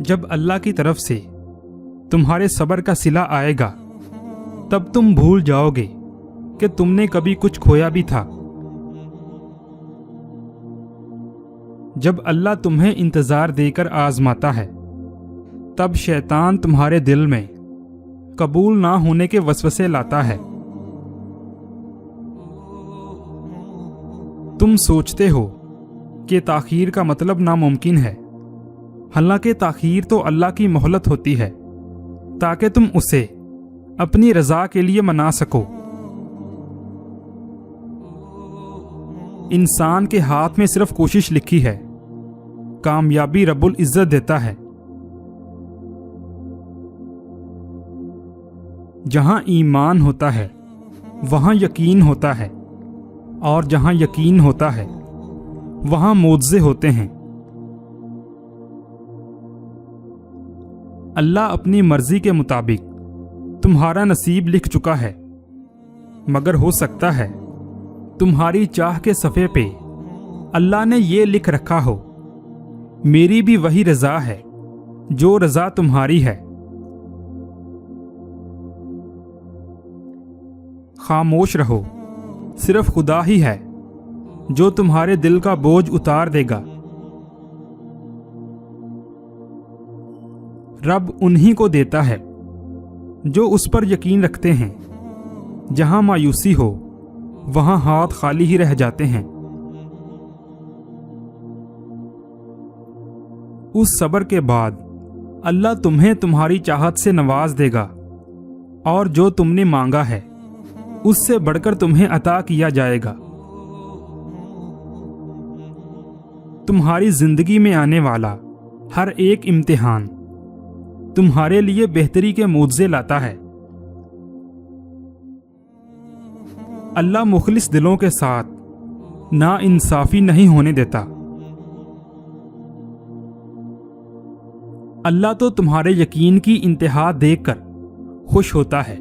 جب اللہ کی طرف سے تمہارے صبر کا صلہ آئے گا تب تم بھول جاؤ گے کہ تم نے کبھی کچھ کھویا بھی تھا۔ جب اللہ تمہیں انتظار دے کر آزماتا ہے تب شیطان تمہارے دل میں قبول نہ ہونے کے وسوسے لاتا ہے۔ تم سوچتے ہو کہ تاخیر کا مطلب ناممکن ہے، حالانکہ تاخیر تو اللہ کی مہلت ہوتی ہے تاکہ تم اسے اپنی رضا کے لیے منا سکو۔ انسان کے ہاتھ میں صرف کوشش لکھی ہے، کامیابی رب العزت دیتا ہے۔ جہاں ایمان ہوتا ہے وہاں یقین ہوتا ہے، اور جہاں یقین ہوتا ہے وہاں معجزے ہوتے ہیں۔ اللہ اپنی مرضی کے مطابق تمہارا نصیب لکھ چکا ہے، مگر ہو سکتا ہے تمہاری چاہ کے صفحے پہ اللہ نے یہ لکھ رکھا ہو، میری بھی وہی رضا ہے جو رضا تمہاری ہے۔ خاموش رہو، صرف خدا ہی ہے جو تمہارے دل کا بوجھ اتار دے گا۔ رب انہی کو دیتا ہے جو اس پر یقین رکھتے ہیں۔ جہاں مایوسی ہو وہاں ہاتھ خالی ہی رہ جاتے ہیں۔ اس صبر کے بعد اللہ تمہیں تمہاری چاہت سے نواز دے گا، اور جو تم نے مانگا ہے اس سے بڑھ کر تمہیں عطا کیا جائے گا۔ تمہاری زندگی میں آنے والا ہر ایک امتحان تمہارے لیے بہتری کے معجزے لاتا ہے۔ اللہ مخلص دلوں کے ساتھ نا انصافی نہیں ہونے دیتا۔ اللہ تو تمہارے یقین کی انتہا دیکھ کر خوش ہوتا ہے۔